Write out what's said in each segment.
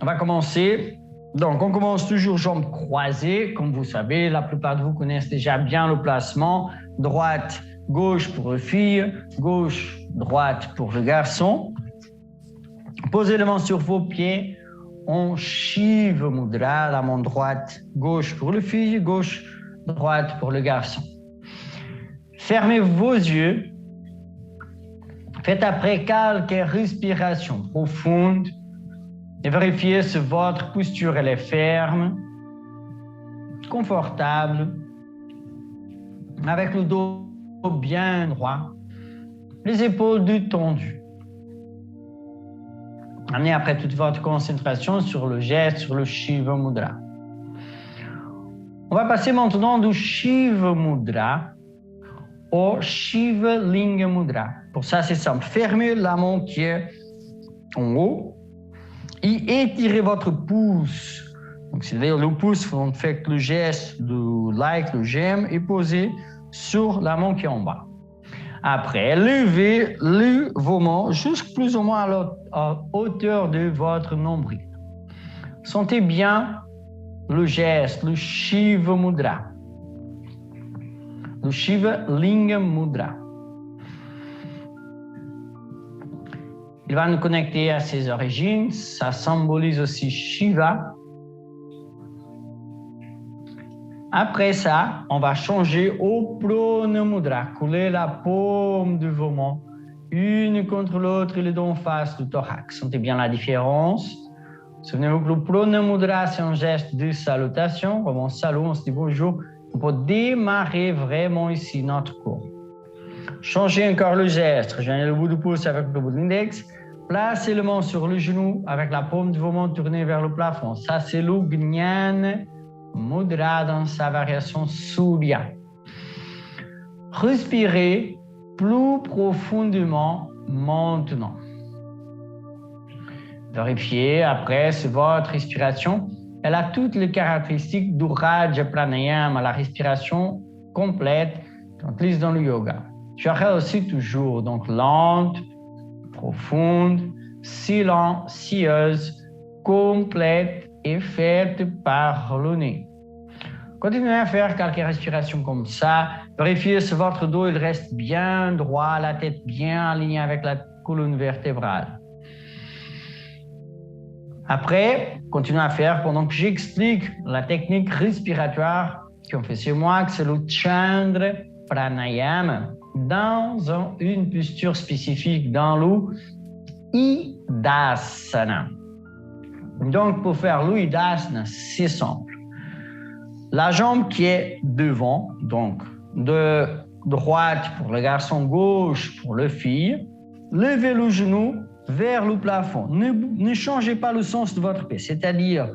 On va commencer. Donc, on commence toujours jambes croisées. Comme vous savez, la plupart de vous connaissent déjà bien le placement. Droite, gauche pour les filles, gauche, droite pour le garçon. Posez les mains sur vos pieds en Shiva Mudra, la main droite, gauche pour les filles, gauche, droite pour le garçon. Fermez vos yeux. Faites après quelques respirations profondes et vérifiez si votre posture elle est ferme, confortable, avec le dos bien droit, les épaules détendues. Amenez après toute votre concentration sur le geste, sur le Shiva Mudra. On va passer maintenant du Shiva Mudra au Shiva Linga Mudra. Pour ça, c'est simple. Fermez la main qui est en haut et étirez votre pouce. Donc, c'est-à-dire le pouce, on fait le geste de like, le j'aime, et posez sur la main qui est en bas. Après, levez vos mains jusqu'à plus ou moins à la hauteur de votre nombril. Sentez bien le geste, le Shiva Mudra. Le Shiva Linga Mudra. Il va nous connecter à ses origines. Ça symbolise aussi Shiva. Après ça, on va changer au Prana Mudra. Coller la paume de vos mains, une contre l'autre et les deux en face du thorax. Sentez bien la différence. Souvenez-vous que le Prana Mudra, c'est un geste de salutation. Comme on salue, on se dit bonjour. On peut démarrer vraiment ici notre cours. Changez encore le geste. Rejoignez le bout du pouce avec le bout de l'index. Placez les mains sur le genou avec la paume de vos mains tournée vers le plafond. Ça, c'est le Gnana Mudra dans sa variation Surya. Respirez plus profondément maintenant. Vérifiez après si votre respiration elle a toutes les caractéristiques du Raja Pranayama, la respiration complète qu'on utilise dans le yoga. Je ferai aussi toujours donc lente, profonde, silencieuse, complète et faite par le nez. Continuez à faire quelques respirations comme ça. Vérifiez si votre dos il reste bien droit, la tête bien alignée avec la colonne vertébrale. Après, continuez à faire pendant que j'explique la technique respiratoire qu'on fait chez moi, que c'est le Chandra Pranayama, dans une posture spécifique, dans le Idasana. Donc, pour faire le Idasana, c'est simple. La jambe qui est devant, donc de droite pour le garçon, gauche pour le fille, levez le genou vers le plafond. Ne changez pas le sens de votre pied. C'est-à-dire,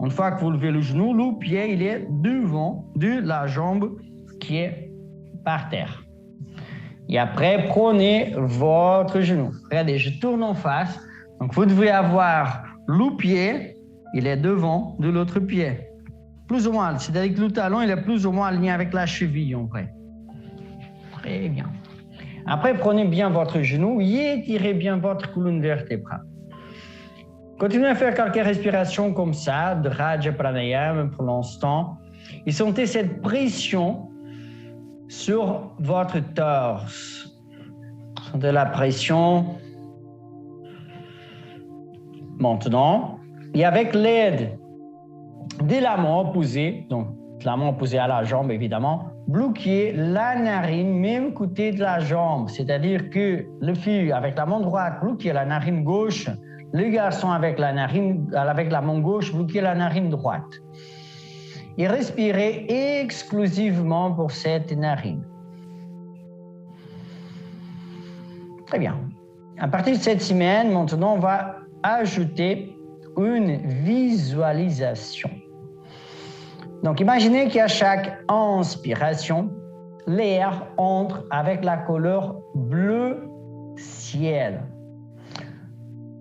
une fois que vous levez le genou, le pied il est devant de la jambe qui est par terre. Et après, prenez votre genou. Regardez, je tourne en face. Donc, vous devez avoir le pied, il est devant de l'autre pied. Plus ou moins, c'est-à-dire que le talon, il est plus ou moins aligné avec la cheville, en vrai. Très bien. Après, prenez bien votre genou et étirez bien votre colonne vertébrale. Continuez à faire quelques respirations comme ça, de Raja Pranayama pour l'instant. Et sentez cette pression sur votre torse. Sentez la pression. Maintenant, et avec l'aide de la main opposée, donc la main opposée à la jambe évidemment, bloquez la narine même côté de la jambe. C'est-à-dire que le fille avec la main droite bloquez la narine gauche, le garçon avec la main gauche bloquez la narine droite. Et respirez exclusivement pour cette narine. Très bien. À partir de cette semaine, maintenant, on va ajouter une visualisation. Donc, imaginez qu'à chaque inspiration, l'air entre avec la couleur bleu ciel.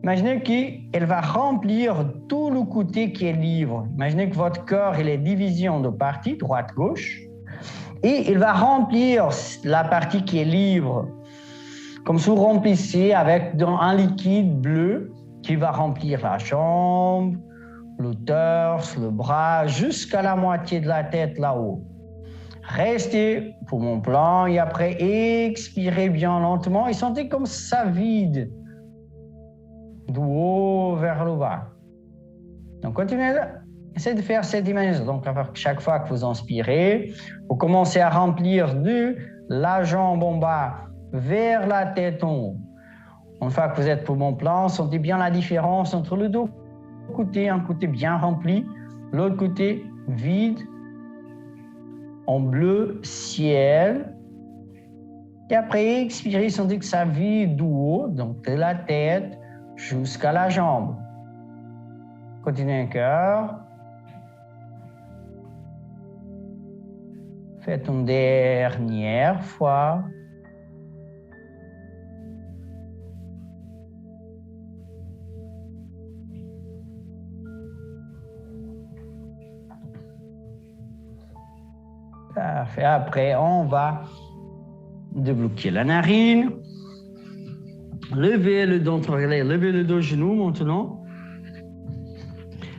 Imaginez qu'elle va remplir tout le côté qui est libre. Imaginez que votre corps il est divisé en deux parties, droite-gauche, et il va remplir la partie qui est libre. Comme si vous remplissez avec un liquide bleu qui va remplir la jambe, le torse, le bras, jusqu'à la moitié de la tête là-haut. Restez pour mon plan et après expirez bien lentement et sentez comme ça vide du haut vers le bas. Donc continuez, essayez de faire cette image. Donc chaque fois que vous inspirez, vous commencez à remplir de la jambe en bas vers la tête en haut. Une fois que vous êtes pour mon plan, sentez bien la différence entre le deux côtés, un côté bien rempli, l'autre côté vide, en bleu ciel. Et après, expirez, sentez que ça vide du haut, donc de la tête jusqu'à la jambe. Continuez un cœur. Faites une dernière fois. Parfait. Après, on va débloquer la narine. Levez le dos, levez le dos genou maintenant.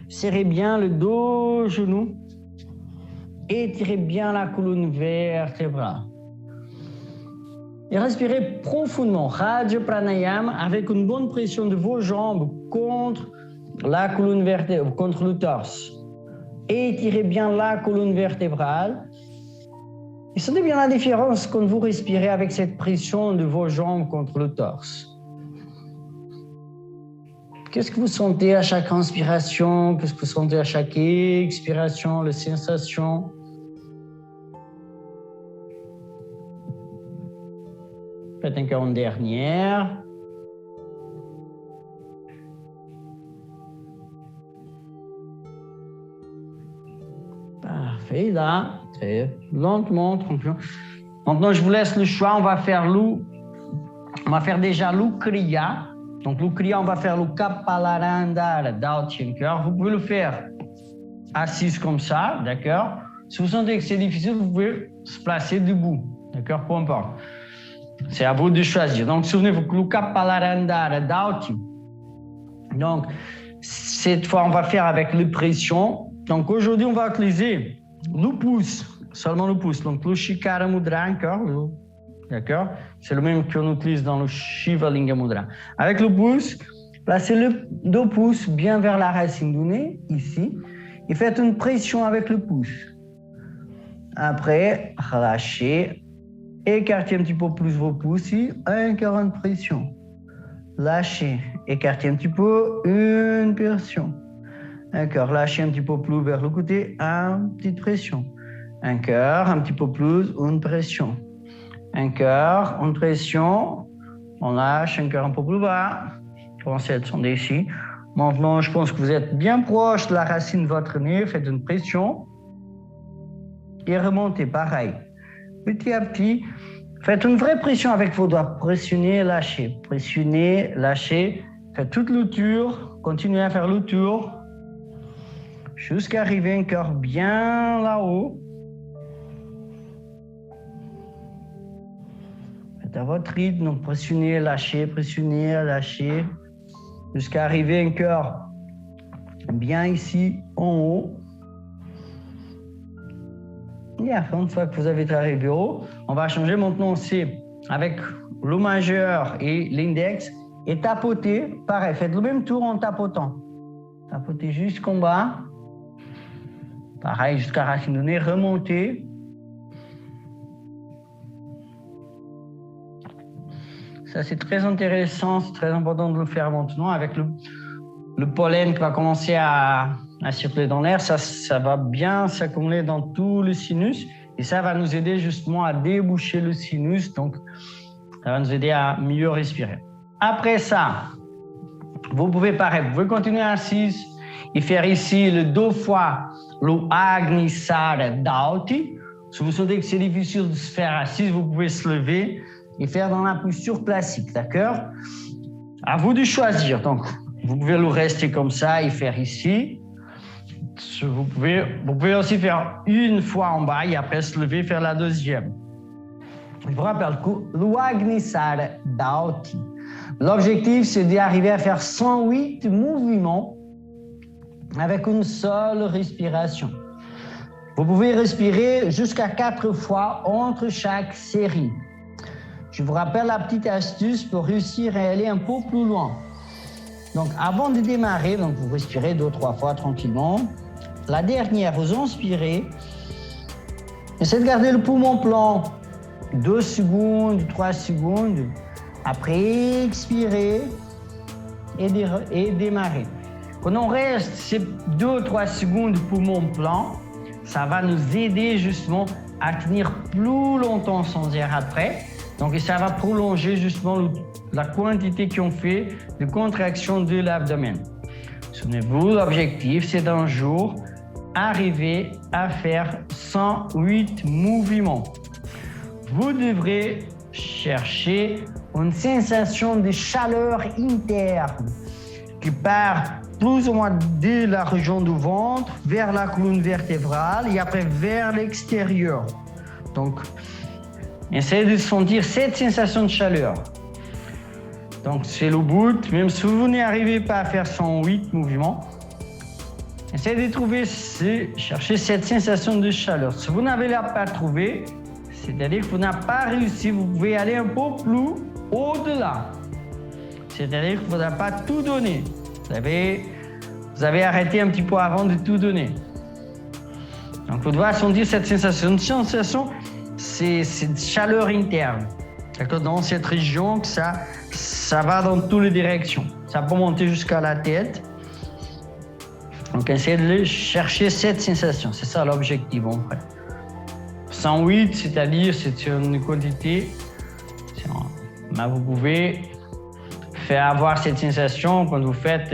Serrez bien le dos genou. Étirez bien la colonne vertébrale. Et respirez profondément. Raja Pranayama avec une bonne pression de vos jambes contre la colonne vertébrale, contre le torse. Étirez bien la colonne vertébrale. Et sentez bien la différence quand vous respirez avec cette pression de vos jambes contre le torse. Qu'est-ce que vous sentez à chaque inspiration? Qu'est-ce que vous sentez à chaque expiration? Les sensations? Faites encore une dernière. Parfait, là. Très lentement, tranquillement. Maintenant, je vous laisse le choix. On va faire déjà l'Ukriya. Donc, l'Ukriya, on va faire le Kapalarandhara d'Altienker. Vous pouvez le faire assise comme ça, d'accord? Si vous sentez que c'est difficile, vous pouvez se placer debout, d'accord? Peu importe. C'est à vous de choisir. Donc, souvenez-vous que le Kapalarandhara d'Alti. Donc, cette fois, on va faire avec les pressions. Donc, aujourd'hui, on va utiliser le pouce, seulement le pouce. Donc, le Shikara Mudra encore, d'accord? C'est le même qu'on utilise dans le Shiva Linga Mudra. Avec le pouce, placez le 2 pouces bien vers la racine du nez, ici, et faites une pression avec le pouce. Après, relâchez, écartez un petit peu plus vos pouces, et encore une pression. Lâchez, écartez un petit peu, une pression. Encore, lâchez un petit peu plus vers le côté, une petite pression. Encore, un petit peu plus, une pression. Encore, une pression. On lâche encore un peu plus bas. Commencez à descendre ici. Maintenant, je pense que vous êtes bien proche de la racine de votre nez. Faites une pression. Et remontez, pareil. Petit à petit, faites une vraie pression avec vos doigts. Pressionnez, lâchez. Pressionnez, lâchez. Faites toute le tour. Continuez à faire le tour. Jusqu'à arriver encore bien là-haut. Faites à votre rythme, donc pressionnez, lâchez, jusqu'à arriver encore bien ici en haut. Et après, une fois que vous avez arrivé haut, on va changer maintenant aussi avec le majeur et l'index et tapoter. Pareil, faites le même tour en tapotant. Tapotez jusqu'en bas. Pareil, jusqu'à racine du nez, remontez. Ça, c'est très intéressant, c'est très important de le faire maintenant avec le pollen qui va commencer à circuler dans l'air. Ça va bien s'accumuler dans tout le sinus et ça va nous aider justement à déboucher le sinus. Donc, ça va nous aider à mieux respirer. Après ça, vous pouvez continuer assise et faire ici le 2 fois le Agnisara Dhauti. Si vous sentez que c'est difficile de se faire assise, vous pouvez se lever et faire dans la posture classique, d'accord? À vous de choisir. Donc, vous pouvez le rester comme ça et faire ici. Vous pouvez aussi faire une fois en bas et après se lever et faire la deuxième. Je vous rappelle que l'Agnisara Dhauti, l'objectif, c'est d'arriver à faire 108 mouvements avec une seule respiration. Vous pouvez respirer jusqu'à 4 fois entre chaque série. Je vous rappelle la petite astuce pour réussir à aller un peu plus loin. Donc, avant de démarrer, donc vous respirez 2-3 fois tranquillement. La dernière, vous inspirez. Essayez de garder le poumon plein. 2 secondes, 3 secondes. Après, expirez et démarrer. Quand on reste ces 2-3 secondes de poumon plein, ça va nous aider justement à tenir plus longtemps sans air après. Donc, ça va prolonger justement la quantité qu'on fait de contraction de l'abdomen. Souvenez-vous, l'objectif, c'est d'un jour arriver à faire 108 mouvements. Vous devrez chercher une sensation de chaleur interne qui part plus ou moins de la région du ventre vers la colonne vertébrale et après vers l'extérieur. Donc, essayez de sentir cette sensation de chaleur. Donc, c'est le but. Même si vous n'arrivez pas à faire 108 mouvements, essayez de chercher cette sensation de chaleur. Si vous n'avez pas trouvé, c'est-à-dire que vous n'avez pas réussi, vous pouvez aller un peu plus au-delà. C'est-à-dire que vous n'avez pas tout donné. Vous avez arrêté un petit peu avant de tout donner. Donc, vous devez sentir cette sensation. Une sensation, c'est de chaleur interne. D'accord? Dans cette région, ça va dans toutes les directions. Ça peut monter jusqu'à la tête. Donc, essayez de chercher cette sensation. C'est ça l'objectif en fait. 108, c'est-à-dire c'est une quantité. Vous pouvez avoir cette sensation quand vous faites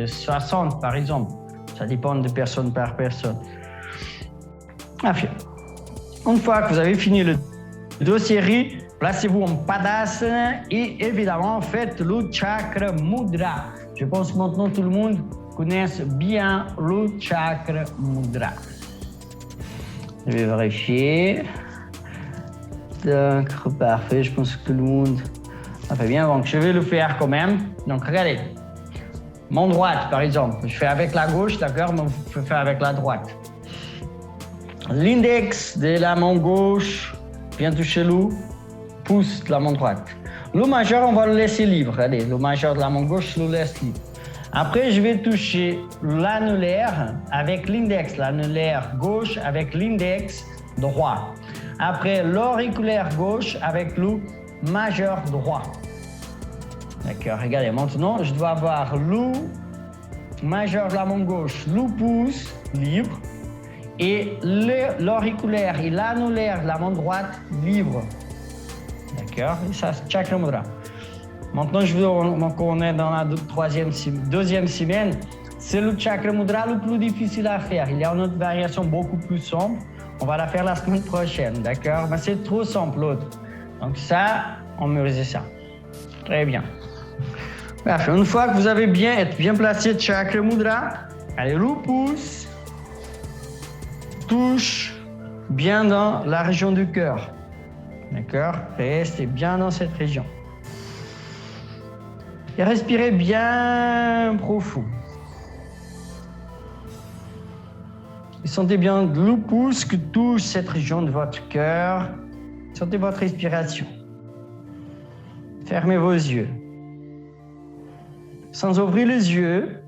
60 par exemple. Ça dépend de personne par personne. Une fois que vous avez fini les 2 séries, placez-vous en Padasana et évidemment faites le chakra mudra. Je pense que maintenant tout le monde connaît bien le chakra mudra. Je vais vérifier. Donc, parfait, je pense que tout le monde a fait bien. Donc, je vais le faire quand même. Donc, regardez. Main droite, par exemple. Je fais avec la gauche, d'accord, mais vous pouvez faire avec la droite. L'index de la main gauche vient toucher le pouce de la main droite. Le majeur, on va le laisser libre. Regardez, le majeur de la main gauche, je le laisse libre. Après, je vais toucher l'annulaire avec l'index, l'annulaire gauche avec l'index droit. Après, l'auriculaire gauche avec le majeur droit. D'accord, regardez, maintenant, je dois avoir le majeur de la main gauche, le pouce libre et l'auriculaire et l'annulaire de la main droite libre. D'accord, et ça, c'est chakra mudra. Maintenant, on est dans la deuxième semaine. C'est le chakra mudra le plus difficile à faire. Il y a une autre variation beaucoup plus simple. On va la faire la semaine prochaine, d'accord? Mais c'est trop simple l'autre. Donc ça, on mémorise ça. Très bien. Bref, une fois que vous avez bien placé chakra mudra, allez, le pouce touche bien dans la région du cœur. D'accord? Restez bien dans cette région. Et respirez bien profond. Et sentez bien le pouce qui touche cette région de votre cœur. Sentez votre respiration. Fermez vos yeux. Sans ouvrir les yeux,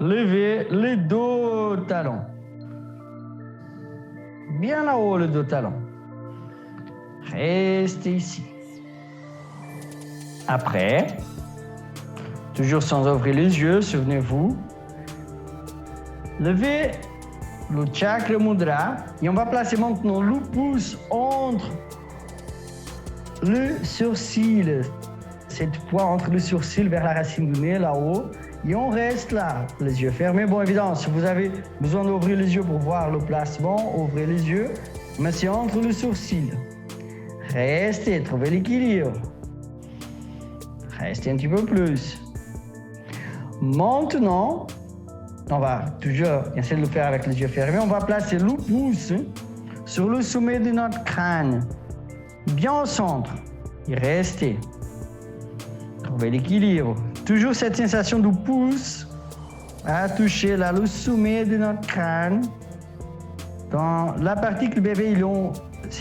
levez les 2 talons. Bien là-haut, les 2 talons. Restez ici. Après, toujours sans ouvrir les yeux, souvenez-vous, levez le chakra mudra et on va placer maintenant le pouce entre le sourcil, cette pointe entre le sourcil vers la racine du nez là-haut, et on reste là, les yeux fermés. Bon, évidemment, si vous avez besoin d'ouvrir les yeux pour voir le placement, ouvrez les yeux, mais c'est entre le sourcil. Restez, trouvez l'équilibre. Restez un petit peu plus. Maintenant, on va toujours essayer de le faire avec les yeux fermés. On va placer le pouce sur le sommet de notre crâne, bien au centre. Et restez. Trouvez l'équilibre. Toujours cette sensation du pouce à toucher là, le sommet de notre crâne. Dans la partie que le bébé,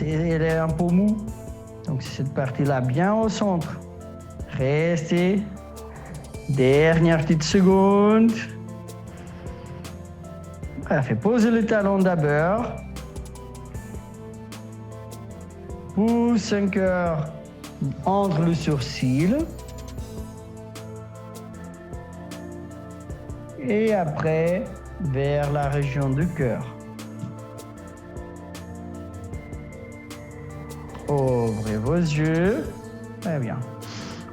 elle est un peu mou. Donc, c'est cette partie-là, bien au centre. Restez. Dernière petite seconde. Parfait. Posez le talon d'abord. Pousse un cœur entre le sourcil. Et après, vers la région du cœur. Ouvrez vos yeux. Très bien.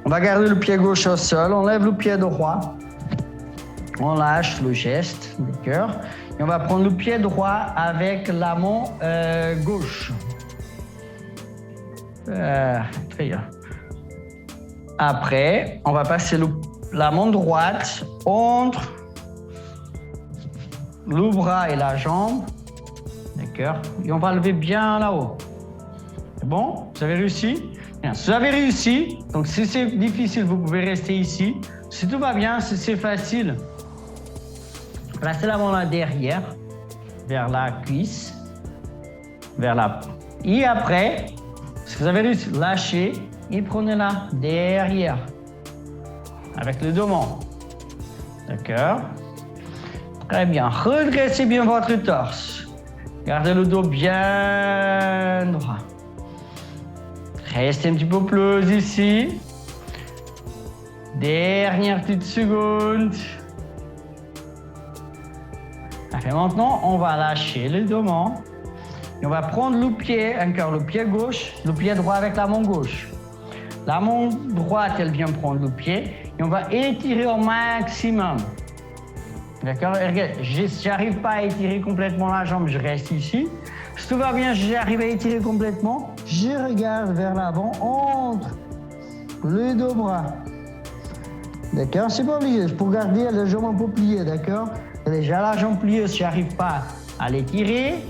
On va garder le pied gauche au sol. On lève le pied droit. On lâche le geste du cœur. Et on va prendre le pied droit avec la main gauche. Très bien. Après, on va passer la main droite entre le bras et la jambe. D'accord. Et on va lever bien là-haut. C'est bon? Vous avez réussi? Bien. Si vous avez réussi, donc si c'est difficile, vous pouvez rester ici. Si tout va bien, si c'est facile, placez la main là derrière, vers la cuisse, vers la... Et après, si vous avez réussi, lâchez et prenez-la derrière, avec les deux mains. D'accord? Très bien. Redressez bien votre torse. Gardez le dos bien droit. Restez un petit peu plus ici. Dernière petite seconde. Parfait. Maintenant, on va lâcher les deux mains. Et on va prendre le pied, encore le pied gauche, le pied droit avec la main gauche. La main droite, elle vient prendre le pied. Et on va étirer au maximum. D'accord? Si j'arrive pas à étirer complètement la jambe, je reste ici. Si tout va bien, j'arrive à étirer complètement, je regarde vers l'avant entre les deux bras. D'accord? C'est pas obligé, pour garder la jambe un peu pliée, d'accord? Déjà la jambe pliée, si j'arrive pas à l'étirer,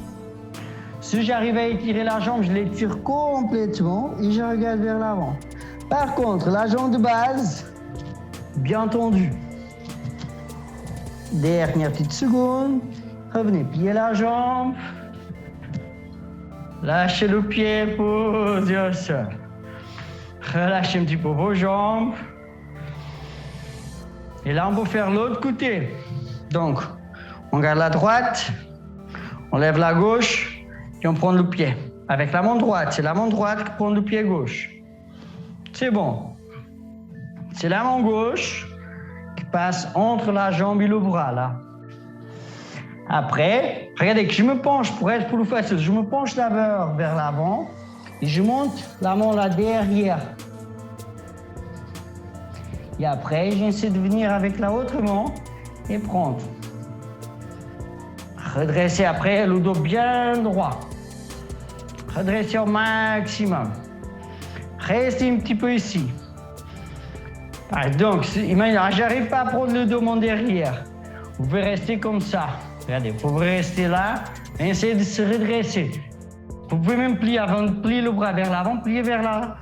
si j'arrive à étirer la jambe, je l'étire complètement et je regarde vers l'avant. Par contre, la jambe de base, bien tendue. Dernière petite seconde, revenez plier la jambe. Lâchez le pied, posez au sol. Relâchez un petit peu vos jambes. Et là, on va faire l'autre côté. Donc, on garde la droite, on lève la gauche et on prend le pied. Avec la main droite, c'est la main droite qui prend le pied gauche. C'est bon. C'est la main gauche qui passe entre la jambe et le bras, là. Après, regardez que je me penche pour être plus facile. Je me penche d'abord vers l'avant et je monte la main là derrière. Et après, j'essaie de venir avec la autre main et prendre. Redresser après le dos bien droit. Redresser au maximum. Restez un petit peu ici. Donc, j'arrive pas à prendre le dos mon derrière. Vous pouvez rester comme ça. Regardez, vous pouvez rester là et essayer de se redresser. Vous pouvez même plier avant de plier le bras vers l'avant, plier vers là.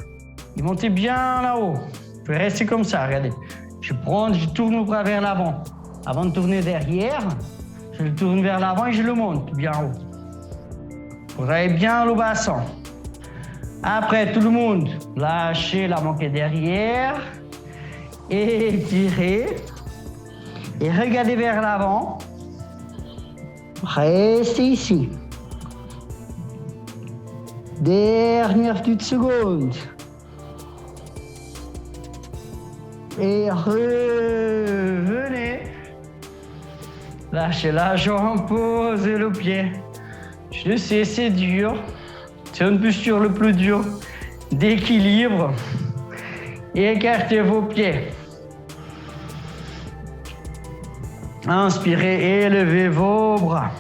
Et montez bien là-haut. Vous pouvez rester comme ça, regardez. Je tourne le bras vers l'avant. Avant de tourner derrière, je le tourne vers l'avant et je le monte bien haut. Vous avez bien le bassin. Après, tout le monde, lâchez la main qui est derrière. Étirez. Et regardez vers l'avant. Restez ici. Dernière petite seconde. Et revenez. Lâchez la jambe, posez le pied. Je sais, c'est dur. C'est une posture le plus dur d'équilibre. Écartez vos pieds. Inspirez, élevez vos bras.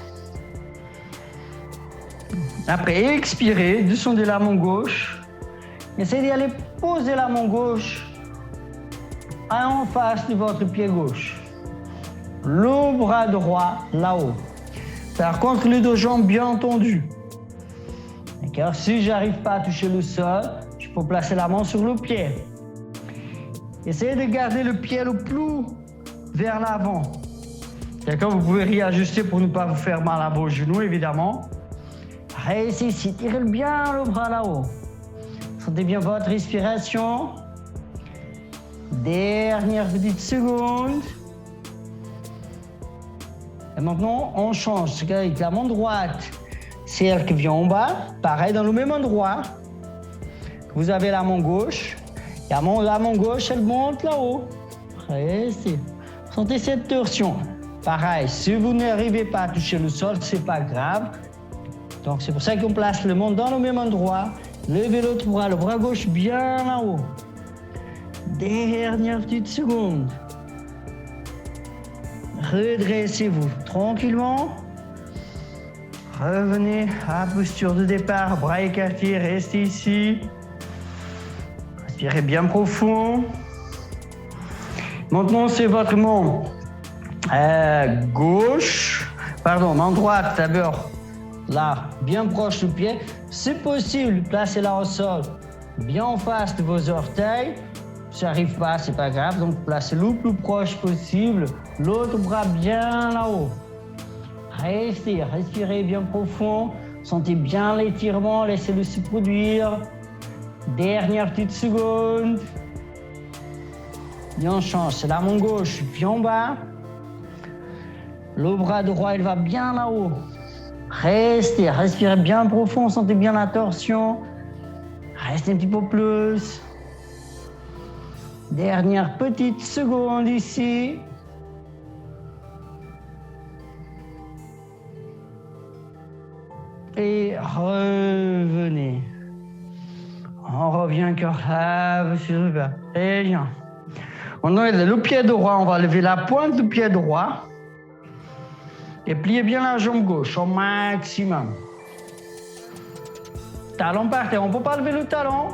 Après, expirez, descendez la main gauche. Essayez d'y aller poser la main gauche en face de votre pied gauche. Le bras droit là-haut. Par contre, les deux jambes bien tendues. D'accord? Si je n'arrive pas à toucher le sol, je peux placer la main sur le pied. Essayez de garder le pied le plus vers l'avant. D'accord, vous pouvez réajuster pour ne pas vous faire mal à vos genoux, évidemment. Restez ici, tirez bien le bras là-haut. Sentez bien votre respiration. Dernière petite seconde. Et maintenant, on change. Avec la main droite, c'est elle qui vient en bas. Pareil, dans le même endroit. Vous avez la main gauche. Et la main gauche, elle monte là-haut. Restez. Sentez cette torsion. Pareil, si vous n'arrivez pas à toucher le sol, c'est pas grave. Donc, c'est pour ça qu'on place le main dans le même endroit. Levez l'autre bras, le bras gauche bien là-haut. Dernière petite seconde. Redressez-vous tranquillement. Revenez à la posture de départ, bras écartés, restez ici. Respirez bien profond. Maintenant, c'est votre main gauche, main droite d'abord, là, bien proche du pied. Si possible, placez-la au sol, bien en face de vos orteils. Si ça n'arrive pas, c'est pas grave, donc placez-le le plus proche possible. L'autre bras bien là-haut. Restez, respirez bien profond. Sentez bien l'étirement, laissez-le se produire. Dernière petite seconde. Et on change, c'est la main gauche, bien en bas. Le bras droit, il va bien là-haut. Restez, respirez bien profond, sentez bien la torsion. Restez un petit peu plus. Dernière petite seconde ici. Et revenez. On revient cœur là, sur le bas. Très bien. On a le pied droit, on va lever la pointe du pied droit. Et pliez bien la jambe gauche au maximum. Talon par terre, on ne peut pas lever le talon.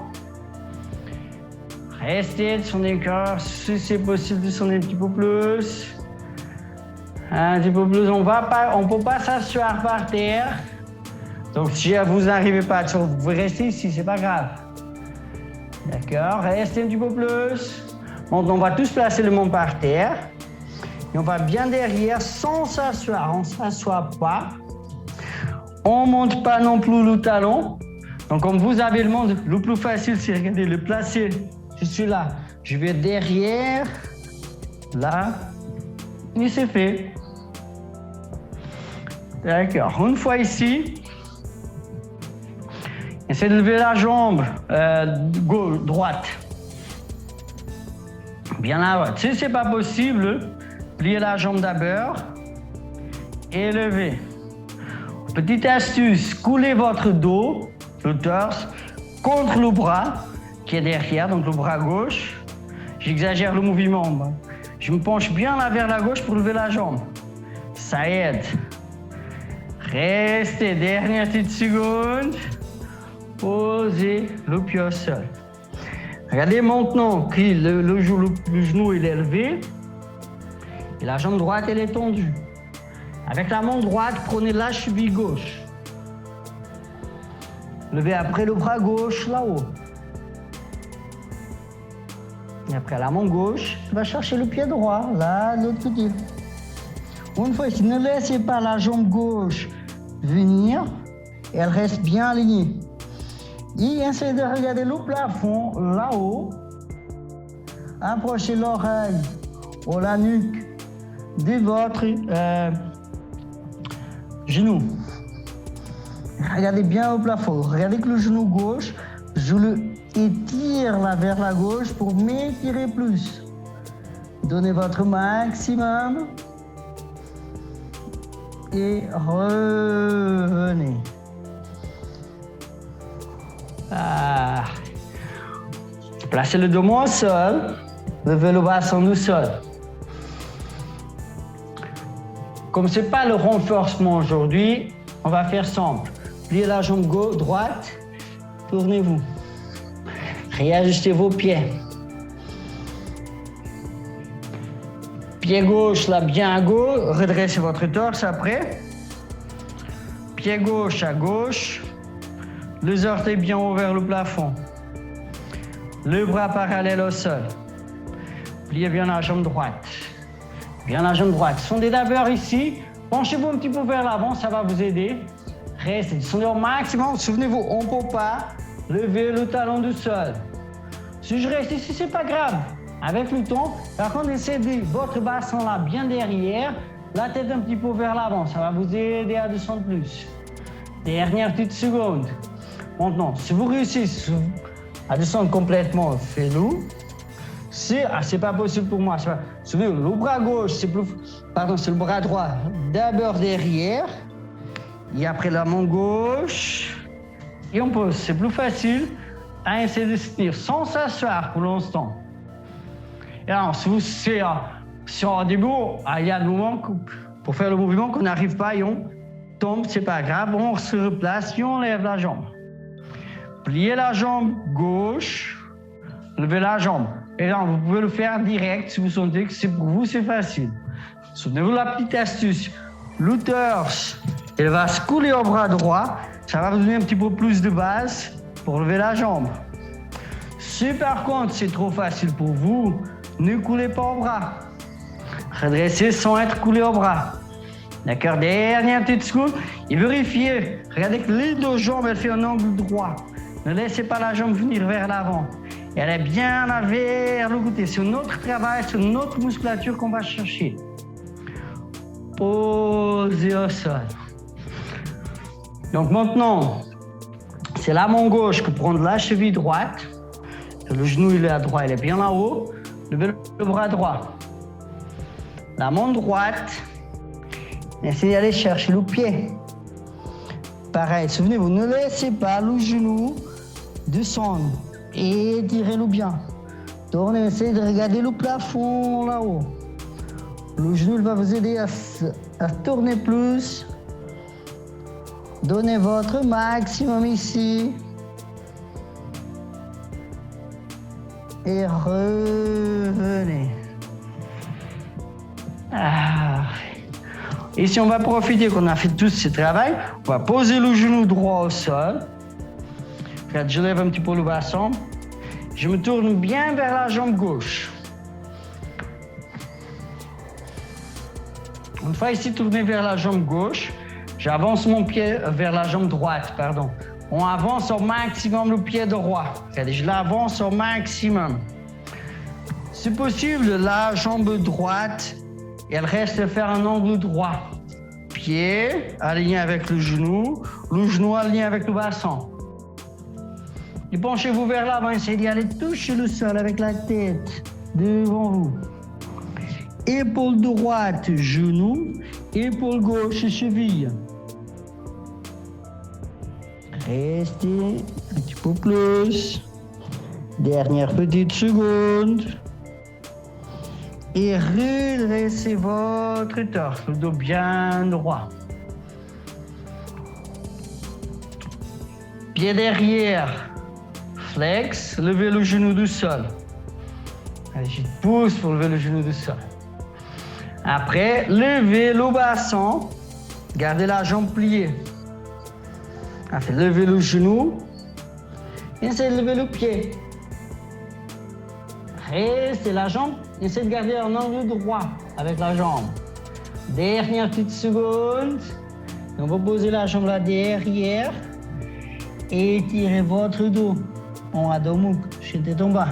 Restez, descendez le cœur, si c'est possible, descendez un petit peu plus. Un petit peu plus, on ne peut pas s'asseoir par terre. Donc si vous n'arrivez pas à vous pouvez rester ici, c'est pas grave. D'accord, restez un petit peu plus. Maintenant, on va tous placer le main par terre. Et on va bien derrière sans s'asseoir. On ne s'assoit pas. On ne monte pas non plus le talon. Donc, comme vous avez le monde, le plus facile, c'est regardez, le placer. Je suis là. Je vais derrière. Là. Et c'est fait. D'accord. Une fois ici. Essayez de lever la jambe gauche, droite. Bien à droite. Si ce n'est pas possible, pliez la jambe d'abord et levez. Petite astuce, coulez votre dos, le torse, contre le bras qui est derrière, donc le bras gauche. J'exagère le mouvement. Je me penche bien là vers la gauche pour lever la jambe. Ça aide. Restez, dernière petite seconde. Posez le pied au sol. Regardez maintenant que le genou il est levé et la jambe droite elle est tendue. Avec la main droite, prenez la cheville gauche. Levez après le bras gauche là-haut. Et après la main gauche, tu vas chercher le pied droit, là, de l'autre côté. Une fois ici, ne laissez pas la jambe gauche venir, elle reste bien alignée. Et essayez de regarder le plafond là-haut. Approchez l'oreille ou la nuque de votre genou. Regardez bien au plafond. Regardez que le genou gauche, je le étire là vers la gauche pour m'étirer plus. Donnez votre maximum. Et revenez. Placez le dos au sol, levez le bassin du sol. Comme ce n'est pas le renforcement aujourd'hui, on va faire simple. Pliez la jambe gauche, droite, tournez-vous. Réajustez vos pieds. Pied gauche là bien à gauche, redressez votre torse après. Pied gauche à gauche. Les orteils bien ouverts vers le plafond. Le bras parallèle au sol. Pliez bien la jambe droite. bien la jambe droite. Descendez d'abord ici, penchez-vous un petit peu vers l'avant, ça va vous aider. Restez, descendez au maximum, souvenez-vous, on ne peut pas lever le talon du sol. Si je reste ici, c'est pas grave. Avec le temps, par contre, essayez de votre bassin là bien derrière, la tête un petit peu vers l'avant, ça va vous aider à descendre plus. Dernière petite seconde. Maintenant, si vous réussissez à descendre complètement, faites-le. C'est pas possible pour moi. Souvenez, le bras gauche, c'est le bras droit. D'abord derrière, et après la main gauche. Et on pose. C'est plus facile à essayer de se tenir sans s'asseoir pour l'instant. Et alors, si au début, il y a un moment pour faire le mouvement qu'on n'arrive pas et on tombe, c'est pas grave, on se replace et on lève la jambe. Pliez la jambe gauche, levez la jambe. Et là, vous pouvez le faire direct si vous sentez que c'est pour vous, c'est facile. Souvenez-vous de la petite astuce. Le torse, il va se couler au bras droit. Ça va vous donner un petit peu plus de base pour lever la jambe. Si par contre c'est trop facile pour vous, ne coulez pas au bras. Redressez sans être coulé au bras. D'accord, dernière petite seconde. Et vérifiez. Regardez que les deux jambes, elles font un angle droit. Ne laissez pas la jambe venir vers l'avant. Elle est bien vers le côté. C'est notre travail, c'est notre musculature qu'on va chercher. Posez au sol. Donc maintenant, c'est la main gauche que prend la cheville droite. Le genou il est à droite, il est bien là-haut. Levez le bras droit. La main droite, essayez d'aller chercher le pied. Pareil, souvenez-vous, ne laissez pas le genou descendre. Étirez-le bien. Tournez, essayez de regarder le plafond là-haut. Le genou va vous aider à tourner plus. Donnez votre maximum ici. Et revenez. Ici, on va profiter qu'on a fait tout ce travail. On va poser le genou droit au sol. Regarde, je lève un petit peu le bassin. Je me tourne bien vers la jambe gauche. Une fois ici tourné vers la jambe gauche, j'avance mon pied vers la jambe droite, pardon. On avance au maximum le pied droit. Regardez, je l'avance au maximum. C'est possible, la jambe droite, elle reste faire un angle droit. Pied aligné avec le genou aligné avec le bassin. Et penchez-vous vers l'avant, essayez d'y aller toucher le sol avec la tête devant vous. Épaule droite, genou, épaule gauche, cheville. Restez un petit peu plus. Dernière petite seconde. Et redressez votre torse, le dos bien droit. Pied derrière, flex, levez le genou du sol. Allez, je pousse pour lever le genou du sol. Après, levez le bassin, gardez la jambe pliée. Après, levez le genou, essayez de lever le pied. Restez la jambe, essayez de garder un angle droit avec la jambe. Dernière petite seconde. On va poser la jambe là derrière. Étirez votre dos. En Adho Mukha, chez tête en bas.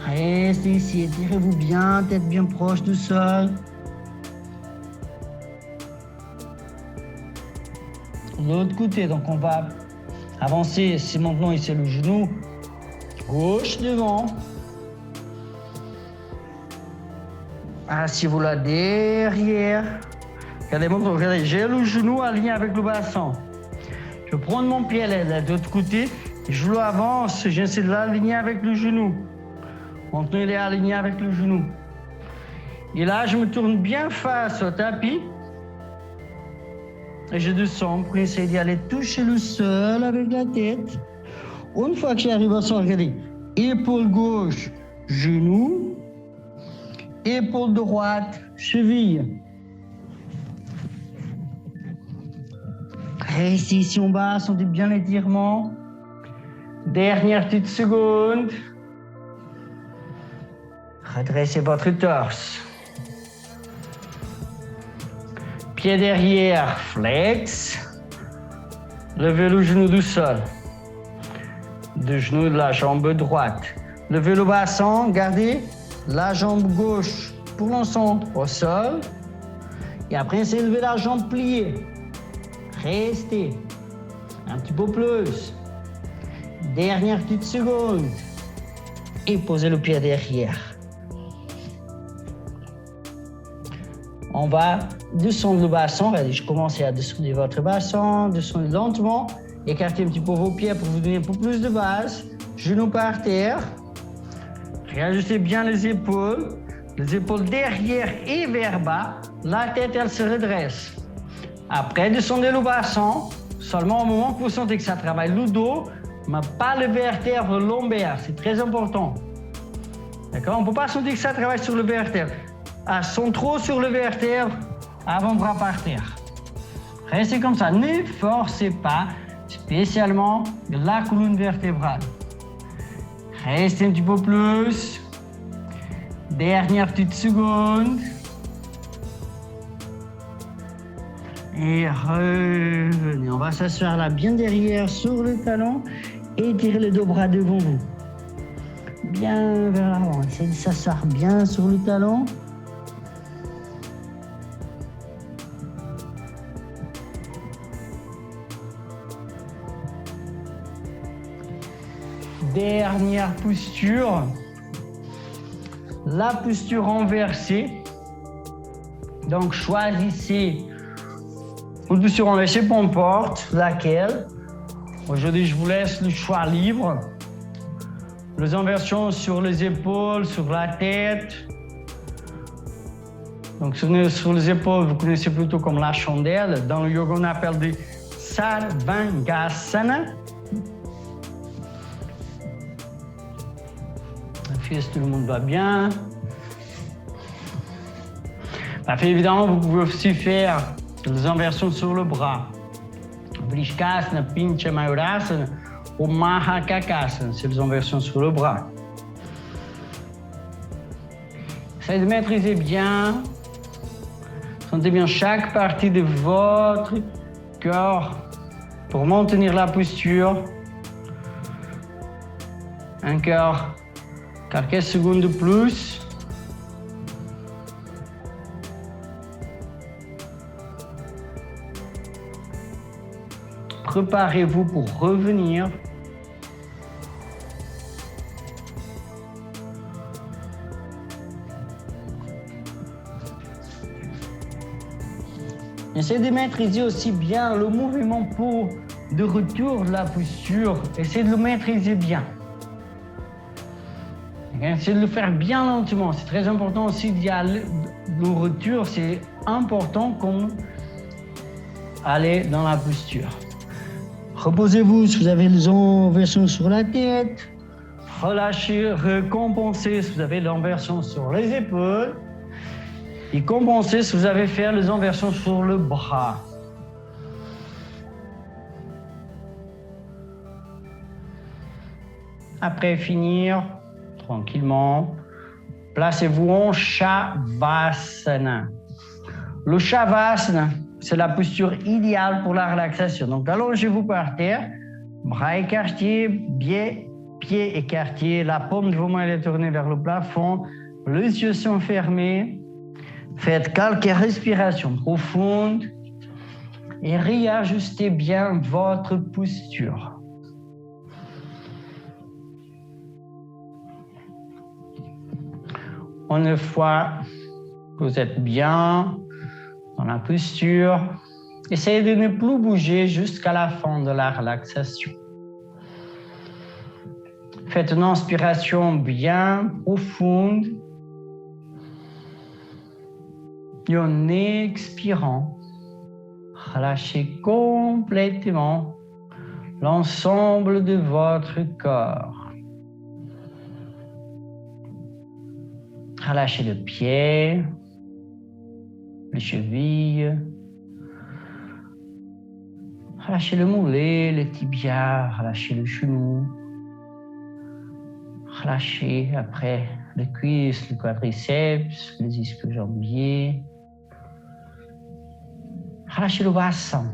Restez ici, étirez-vous bien, tête bien proche du sol. L'autre côté, donc on va avancer. C'est maintenant ici le genou gauche devant. Asseyez-vous là derrière. Regardez, regardez, j'ai le genou aligné avec le bassin. Je prends mon pied là de l'autre côté, je l'avance, j'essaie de l'aligner avec le genou. Maintenant, il est aligné avec le genou. Et là, je me tourne bien face au tapis. Et je descends pour essayer d'y aller toucher le sol avec la tête. Une fois que j'arrive au sol, regardez, épaule gauche, genou. Épaule droite, cheville. Restez ici en bas, sentez bien l'étirement. Dernière petite seconde. Redressez votre torse. Pied derrière, flex. Levez le genou du sol. Le genou de la jambe droite. Levez le bassin, gardez la jambe gauche pour l'ensemble au sol. Et après, essayez de lever la jambe pliée. Restez. Un petit peu plus. Dernière petite seconde. Et posez le pied derrière. On va descendre le bassin. Regardez, je commence à descendre votre bassin. Descendez lentement. Écartez un petit peu vos pieds pour vous donner un peu plus de base. Genoux par terre. Réajustez bien les épaules derrière et vers bas. La tête, elle se redresse. Après, descendez le bassin. Seulement au moment que vous sentez que ça travaille le dos, mais pas le vertèbre lombaire. C'est très important. D'accord? On ne peut pas sentir que ça travaille sur le vertèbre. Sont trop sur le vertèbre, avant-bras par terre. Restez comme ça. Ne forcez pas, spécialement la colonne vertébrale. Restez un petit peu plus. Dernière petite seconde. Et revenez. On va s'asseoir là, bien derrière, sur le talon. Et tirez les deux bras devant vous. Bien vers l'avant. Essayez de s'asseoir bien sur le talon. Dernière posture. La posture renversée. Donc, choisissez une posture renversée, peu importe laquelle. Aujourd'hui, je vous laisse le choix libre. Les inversions sur les épaules, sur la tête. Donc, sur les épaules, vous connaissez plutôt comme la chandelle. Dans le yoga, on appelle des Sarvangasana. Est-ce que tout le monde va bien? Évidemment, vous pouvez aussi faire les inversions sur le bras. Vrishkasana, Pincha Mayurasana ou Mahakakasana, c'est les inversions sur le bras. Essayez de maîtriser bien. Sentez bien chaque partie de votre corps pour maintenir la posture. Encore quelques secondes de plus. Préparez-vous pour revenir. Essayez de maîtriser aussi bien le mouvement de retour de la posture. Essayez de le maîtriser bien. Essayez de le faire bien lentement. C'est très important aussi d'y aller. Le retour, c'est important comme aller dans la posture. Reposez-vous si vous avez les inversions sur la tête. Relâchez, recompensez si vous avez l'inversion sur les épaules. Et compensez si vous avez fait les inversions sur le bras. Après finir, tranquillement, placez-vous en Shavasana. Le Shavasana, c'est la posture idéale pour la relaxation. Donc, allongez-vous par terre, bras écartés, pieds écartés, la paume de vos mains est tournée vers le plafond, les yeux sont fermés. Faites quelques respirations profondes et réajustez bien votre posture. Une fois que vous êtes bien dans la posture, essayez de ne plus bouger jusqu'à la fin de la relaxation. Faites une inspiration bien profonde et en expirant, relâchez complètement l'ensemble de votre corps. Relâchez le pied, les chevilles, relâchez le mollet, le tibia, relâchez le genou, relâchez après les cuisses, le quadriceps, les ischio-jambiers. Relâchez le bassin,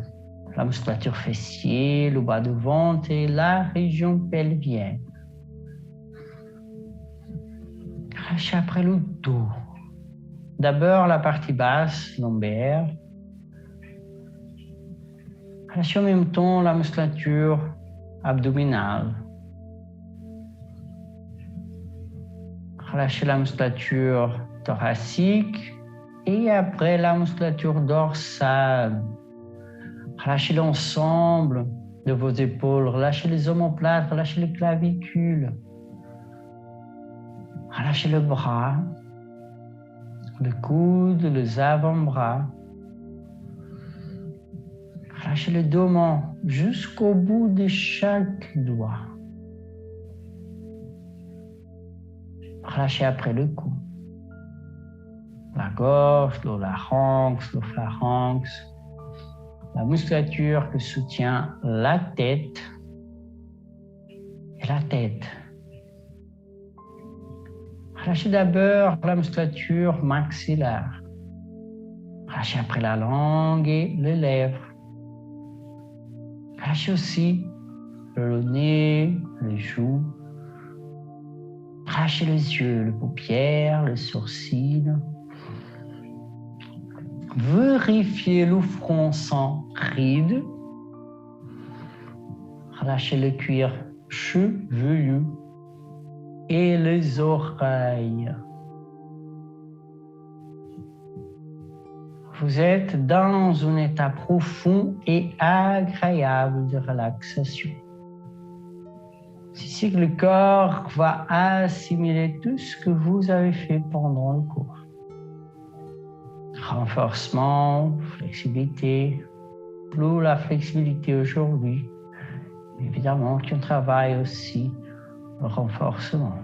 la musculature fessier, le bas du ventre et la région pelvienne. Relâchez après le dos. D'abord la partie basse, lombaire. Relâchez en même temps la musculature abdominale. Relâchez la musculature thoracique et après la musculature dorsale. Relâchez l'ensemble de vos épaules, relâchez les omoplates, relâchez les clavicules. Relâchez le bras, le coude, les avant-bras. Relâchez le dos jusqu'au bout de chaque doigt. Relâchez après le cou. La gorge, le larynx, le pharynx. La musculature qui soutient la tête et la tête. Relâchez d'abord la musculature maxillaire. Relâchez après la langue et les lèvres. Relâchez aussi le nez, les joues. Relâchez les yeux, les paupières, les sourcils. Vérifiez le front sans rides. Relâchez le cuir chevelu et les oreilles. Vous êtes dans un état profond et agréable de relaxation. C'est ici que le corps va assimiler tout ce que vous avez fait pendant le cours. Renforcement, flexibilité. Plus la flexibilité aujourd'hui, évidemment qu'on travaille aussi le renforcement.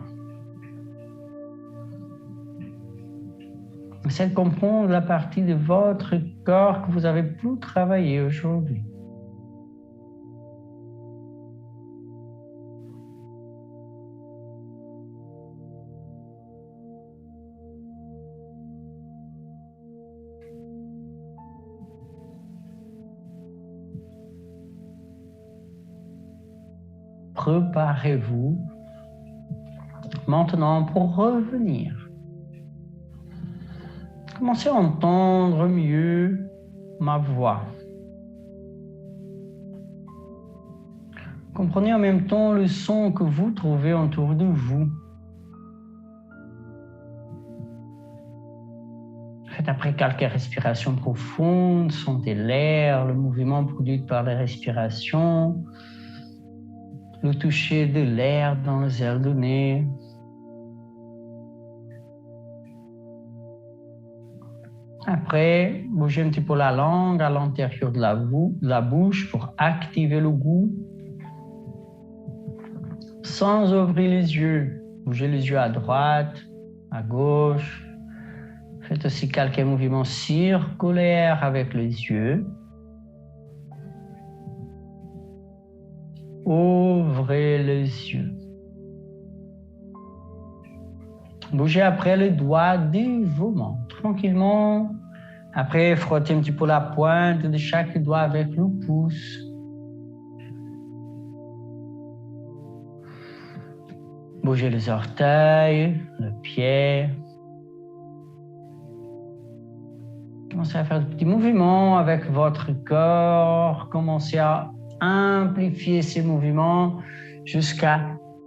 Essayez de comprendre la partie de votre corps que vous avez plus travaillé aujourd'hui. Préparez-vous maintenant pour revenir. Commencez à entendre mieux ma voix. Comprenez en même temps le son que vous trouvez autour de vous. Faites après quelques respirations profondes, sentez l'air, le mouvement produit par les respirations, le toucher de l'air dans les ailes du nez. Après, bougez un petit peu la langue à l'intérieur de la bouche pour activer le goût. Sans ouvrir les yeux. Bougez les yeux à droite, à gauche. Faites aussi quelques mouvements circulaires avec les yeux. Ouvrez les yeux. Bougez après les doigts de vos mains, tranquillement. Après, frottez un petit peu la pointe de chaque doigt avec le pouce. Bougez les orteils, le pied. Commencez à faire de petits mouvements avec votre corps. Commencez à amplifier ces mouvements jusqu'à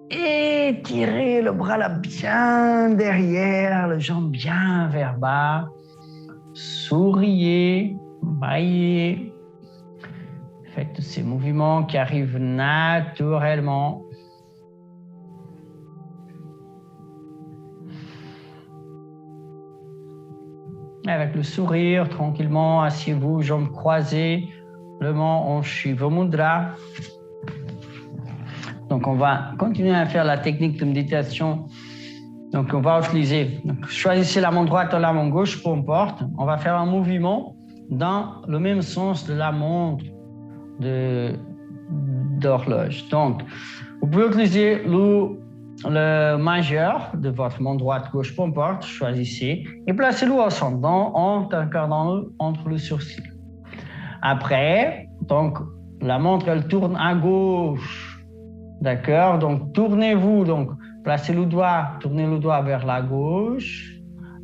étirer le bras là bien derrière, les jambes bien vers bas. Souriez, baillez. Faites tous ces mouvements qui arrivent naturellement. Avec le sourire, tranquillement, asseyez-vous, jambes croisées, le main en Shiva Mudra. Donc, on va continuer à faire la technique de méditation. Donc, on va utiliser, choisissez la main droite ou la main gauche, peu importe. On va faire un mouvement dans le même sens de la montre d'horloge. Donc, vous pouvez utiliser le majeur de votre main droite, gauche, peu importe, choisissez et placez-le au centre, entre le sourcil. Après, donc, la montre, elle tourne à gauche. D'accord? Donc, tournez-vous. Donc, placez le doigt, tournez le doigt vers la gauche.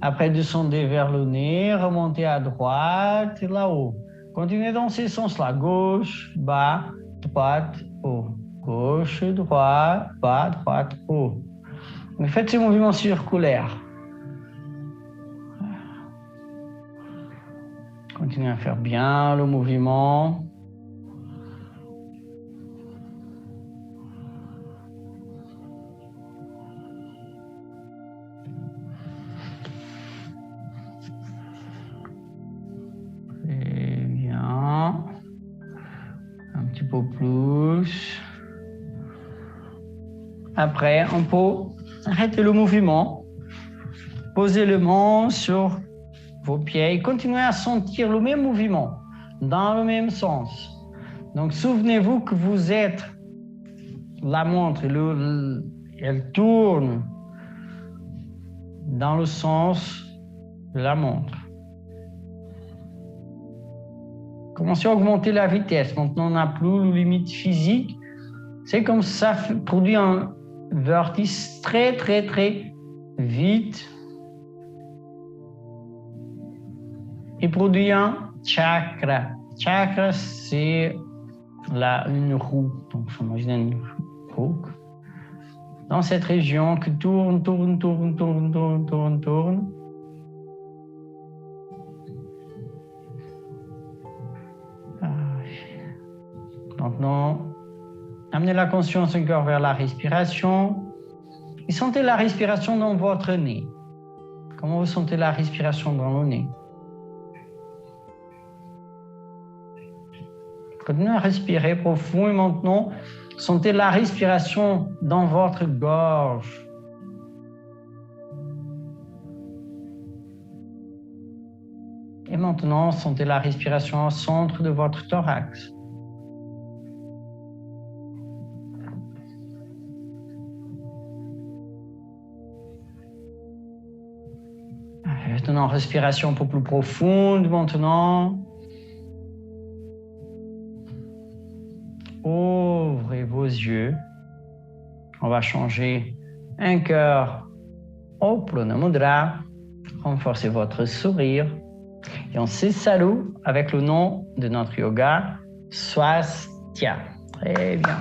Après, descendez vers le nez, remontez à droite et là-haut. Continuez dans ces sens-là. Gauche, bas, droite, haut. Gauche, droite, bas, droite, haut. Faites ces mouvements circulaires. Continuez à faire bien le mouvement. Très bien. Un petit peu plus. Après, on peut arrêter le mouvement. Posez le main sur vos pieds et continuez à sentir le même mouvement dans le même sens. Donc, souvenez-vous que vous êtes la montre, elle tourne dans le sens de la montre. Commencez à augmenter la vitesse. Maintenant, on n'a plus de limite physique. C'est comme ça produit un vertige très, très, très vite. Et produit un chakra. Chakra, c'est une roue. Donc, imaginez une roue. Dans cette région qui tourne, tourne, tourne, tourne, tourne, tourne, tourne. Maintenant, amenez la conscience encore vers la respiration. Et sentez la respiration dans votre nez. Comment vous sentez la respiration dans le nez? Continuez à respirer profond et maintenant, sentez la respiration dans votre gorge. Et maintenant, sentez la respiration au centre de votre thorax. Maintenant, respiration un peu plus profonde maintenant. Ouvrez vos yeux. On va changer un cœur au Purna Mudra. Renforcez votre sourire. Et on se salue avec le nom de notre yoga, Swastika. Très bien.